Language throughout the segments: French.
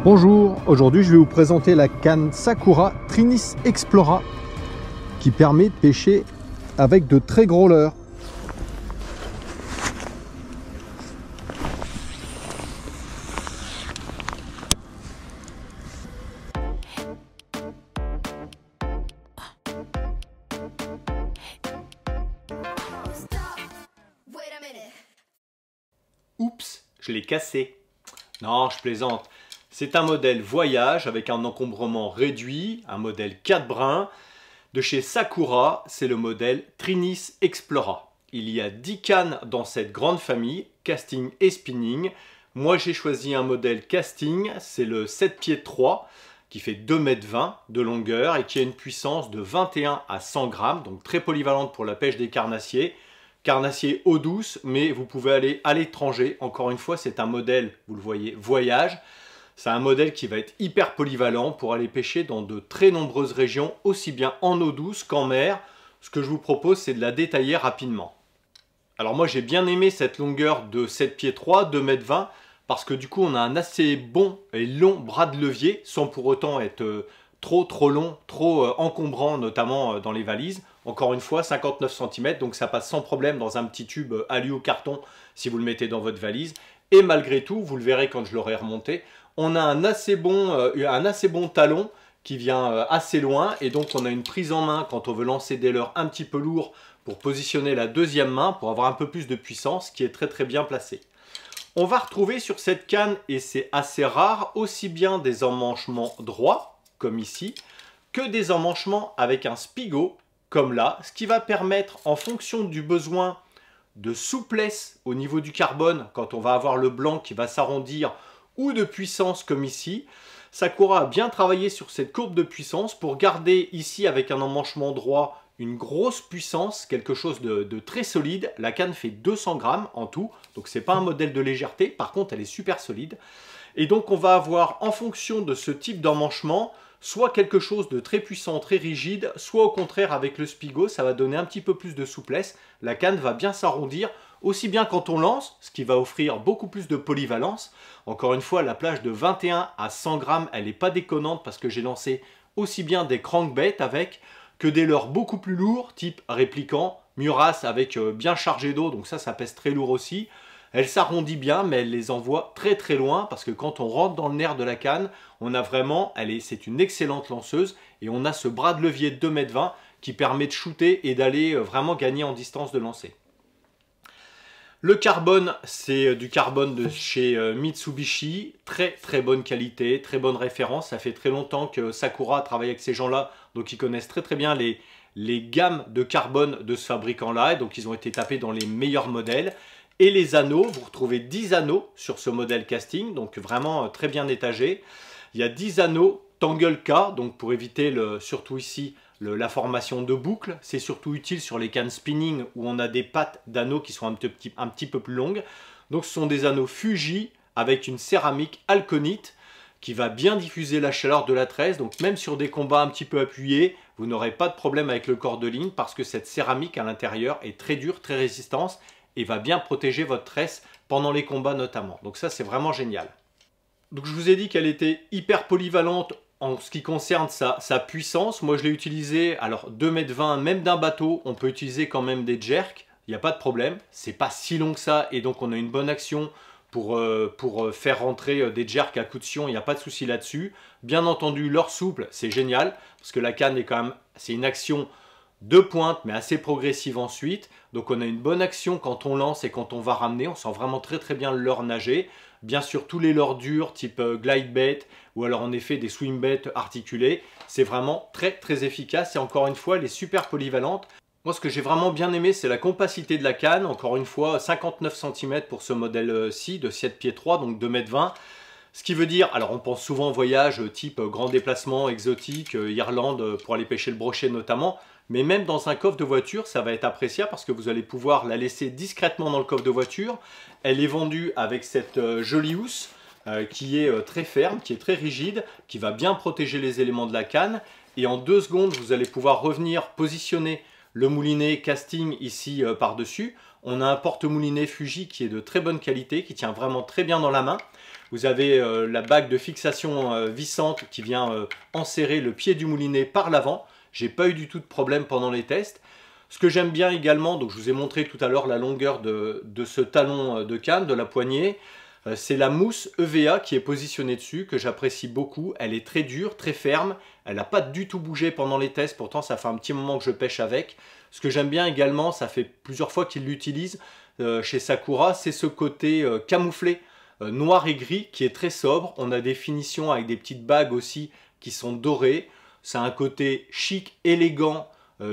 Bonjour, aujourd'hui je vais vous présenter la canne Sakura Trinis Explora qui permet de pêcher avec de très gros leurres. Oups, je l'ai cassé. Non, je plaisante. C'est un modèle voyage avec un encombrement réduit, un modèle 4 brins. De chez Sakura, c'est le modèle Trinis Explora. Il y a 10 cannes dans cette grande famille, casting et spinning. Moi j'ai choisi un modèle casting, c'est le 7 pieds 3 qui fait 2,20 m de longueur et qui a une puissance de 21 à 100 grammes, donc très polyvalente pour la pêche des carnassiers. Carnassier eau douce, mais vous pouvez aller à l'étranger. Encore une fois, c'est un modèle, vous le voyez, voyage. C'est un modèle qui va être hyper polyvalent pour aller pêcher dans de très nombreuses régions, aussi bien en eau douce qu'en mer. Ce que je vous propose, c'est de la détailler rapidement. Alors moi, j'ai bien aimé cette longueur de 7 pieds 3, 2,20 m, parce que du coup, on a un assez bon et long bras de levier, sans pour autant être trop long, trop encombrant, notamment dans les valises. Encore une fois, 59 cm, donc ça passe sans problème dans un petit tube alu au carton si vous le mettez dans votre valise. Et malgré tout, vous le verrez quand je l'aurai remonté, on a un assez bon talon qui vient assez loin. Et donc on a une prise en main quand on veut lancer des leurres un petit peu lourds pour positionner la deuxième main, pour avoir un peu plus de puissance, qui est très bien placée. On va retrouver sur cette canne, et c'est assez rare, aussi bien des emmanchements droits, comme ici, que des emmanchements avec un spigot, comme là, ce qui va permettre, en fonction du besoin de souplesse au niveau du carbone, quand on va avoir le blanc qui va s'arrondir, ou de puissance comme ici, Sakura a bien travaillé sur cette courbe de puissance pour garder ici, avec un emmanchement droit, une grosse puissance, quelque chose de très solide. La canne fait 200 grammes en tout, donc c'est pas un modèle de légèreté, par contre elle est super solide. Et donc on va avoir, en fonction de ce type d'emmanchement, soit quelque chose de très puissant, très rigide, soit au contraire avec le spigot, ça va donner un petit peu plus de souplesse. La canne va bien s'arrondir, aussi bien quand on lance, ce qui va offrir beaucoup plus de polyvalence. Encore une fois, la plage de 21 à 100 grammes, elle n'est pas déconnante parce que j'ai lancé aussi bien des crankbaits avec que des leurres beaucoup plus lourds, type répliquant, Muras avec bien chargé d'eau, donc ça pèse très lourd aussi. Elle s'arrondit bien, mais elle les envoie très loin parce que quand on rentre dans le nerf de la canne, on a vraiment, c'est une excellente lanceuse et on a ce bras de levier de 2,20 m qui permet de shooter et d'aller vraiment gagner en distance de lancer. Le carbone, c'est du carbone de chez Mitsubishi, très bonne qualité, très bonne référence. Ça fait très longtemps que Sakura travaille avec ces gens-là, donc ils connaissent très bien les gammes de carbone de ce fabricant-là, et donc ils ont été tapés dans les meilleurs modèles. Et les anneaux, vous retrouvez 10 anneaux sur ce modèle casting, donc vraiment très bien étagé. Il y a 10 anneaux Tangle K, donc pour éviter surtout ici la formation de boucles. C'est surtout utile sur les cannes spinning où on a des pattes d'anneaux qui sont un petit peu plus longues. Donc ce sont des anneaux Fuji avec une céramique alconite qui va bien diffuser la chaleur de la tresse. Donc même sur des combats un petit peu appuyés, vous n'aurez pas de problème avec le corps de ligne parce que cette céramique à l'intérieur est très dure, très résistante et va bien protéger votre tresse pendant les combats notamment. Donc ça, c'est vraiment génial. Donc je vous ai dit qu'elle était hyper polyvalente en ce qui concerne sa puissance. Moi, je l'ai utilisée, alors 2,20 m, même d'un bateau, on peut utiliser quand même des jerks, il n'y a pas de problème. C'est pas si long que ça et donc on a une bonne action pour faire rentrer des jerks à coup de sion, il n'y a pas de souci là-dessus. Bien entendu, leur souple, c'est génial parce que la canne est quand même, c'est une action de pointe mais assez progressive ensuite, donc on a une bonne action quand on lance et quand on va ramener, on sent vraiment très bien le leurre nager. Bien sûr tous les leurres durs type glide bait ou alors en effet des swim baits articulés, c'est vraiment très efficace et encore une fois elle est super polyvalente. Moi ce que j'ai vraiment bien aimé c'est la compacité de la canne, encore une fois 59 cm pour ce modèle-ci de 7 pieds 3 donc 2,20 m. Ce qui veut dire, alors on pense souvent au voyage type grand déplacement exotique, Irlande pour aller pêcher le brochet notamment, mais même dans un coffre de voiture, ça va être appréciable parce que vous allez pouvoir la laisser discrètement dans le coffre de voiture. Elle est vendue avec cette jolie housse qui est très ferme, qui est très rigide, qui va bien protéger les éléments de la canne. Et en 2 secondes, vous allez pouvoir revenir positionner le moulinet casting ici par-dessus. On a un porte-moulinet Fuji qui est de très bonne qualité, qui tient vraiment très bien dans la main. Vous avez la bague de fixation vissante qui vient enserrer le pied du moulinet par l'avant. J'ai pas eu du tout de problème pendant les tests. Ce que j'aime bien également, donc je vous ai montré tout à l'heure la longueur de ce talon de canne, de la poignée. C'est la mousse EVA qui est positionnée dessus, que j'apprécie beaucoup. Elle est très dure, très ferme. Elle n'a pas du tout bougé pendant les tests. Pourtant, ça fait un petit moment que je pêche avec. Ce que j'aime bien également, ça fait plusieurs fois qu'ils l'utilisent chez Sakura, c'est ce côté camouflé, noir et gris, qui est très sobre. On a des finitions avec des petites bagues aussi qui sont dorées. C'est un côté chic, élégant,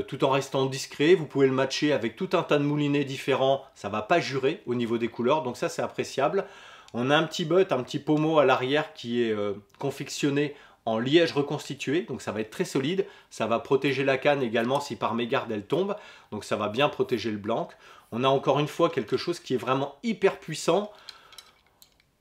tout en restant discret. Vous pouvez le matcher avec tout un tas de moulinets différents. Ça ne va pas jurer au niveau des couleurs. Donc ça, c'est appréciable. On a un petit butt, un petit pommeau à l'arrière qui est confectionné en liège reconstitué, donc ça va être très solide. Ça va protéger la canne également si par mégarde elle tombe, donc ça va bien protéger le blanc. On a encore une fois quelque chose qui est vraiment hyper puissant.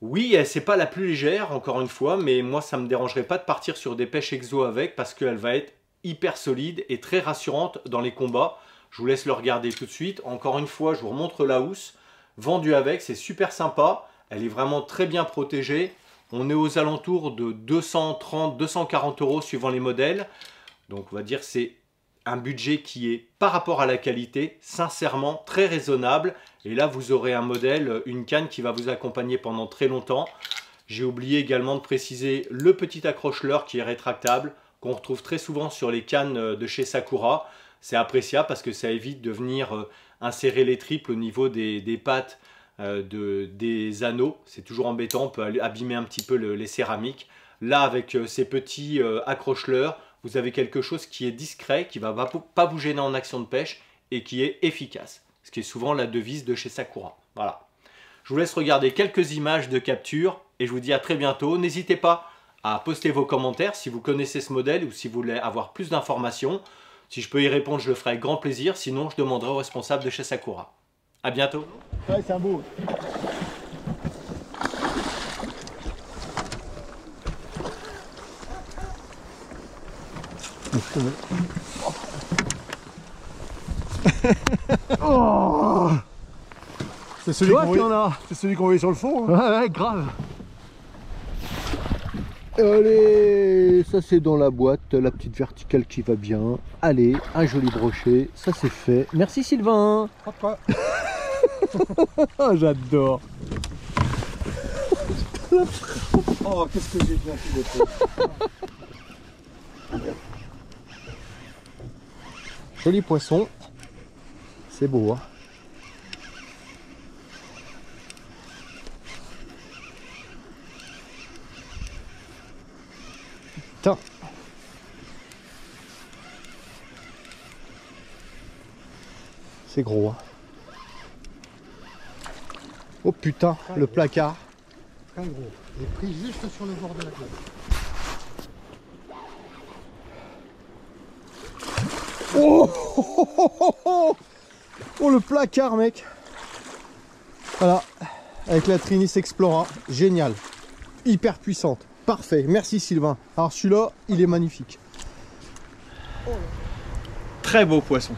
Oui, c'est pas la plus légère, encore une fois, mais moi ça me dérangerait pas de partir sur des pêches exo avec parce qu'elle va être hyper solide et très rassurante dans les combats. Je vous laisse le regarder tout de suite. Encore une fois, je vous remontre la housse. Vendue avec, c'est super sympa. Elle est vraiment très bien protégée. On est aux alentours de 230, 240 € suivant les modèles. Donc on va dire c'est un budget qui est par rapport à la qualité, sincèrement très raisonnable. Et là vous aurez un modèle, une canne qui va vous accompagner pendant très longtemps. J'ai oublié également de préciser le petit accroche-leurre qui est rétractable, qu'on retrouve très souvent sur les cannes de chez Sakura. C'est appréciable parce que ça évite de venir insérer les triples au niveau des pattes des anneaux. C'est toujours embêtant, on peut abîmer un petit peu les céramiques. Là, avec ces petits accroche-leurres, vous avez quelque chose qui est discret, qui ne va pas vous gêner en action de pêche et qui est efficace. Ce qui est souvent la devise de chez Sakura. Voilà. Je vous laisse regarder quelques images de capture et je vous dis à très bientôt. N'hésitez pas à poster vos commentaires si vous connaissez ce modèle ou si vous voulez avoir plus d'informations. Si je peux y répondre, je le ferai avec grand plaisir. Sinon, je demanderai au responsable de chez Sakura. À bientôt. Ouais, c'est un beau. Oh, c'est celui qu'on voyait sur le fond. Hein. Ouais, ouais, grave. Allez, ça c'est dans la boîte, la petite verticale qui va bien. Allez, un joli brochet, ça c'est fait. Merci Sylvain. Pourquoi? J'adore. Oh, qu'est-ce que j'ai bien fait. Joli poisson. C'est beau, hein. Putain. C'est gros, hein. Oh putain, le placard. Très gros. Et pris juste sur le bord de la glace. Oh, oh, oh, oh, oh, oh, le placard, mec. Voilà, avec la Trinis Explora, génial, hyper puissante, parfait. Merci Sylvain. Alors celui-là, il est magnifique. Très beau poisson.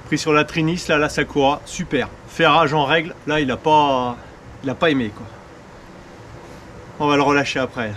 Pris sur la Trinis, là, la Sakura, super. Ferrage en règle, là, il a pas aimé, quoi. On va le relâcher après.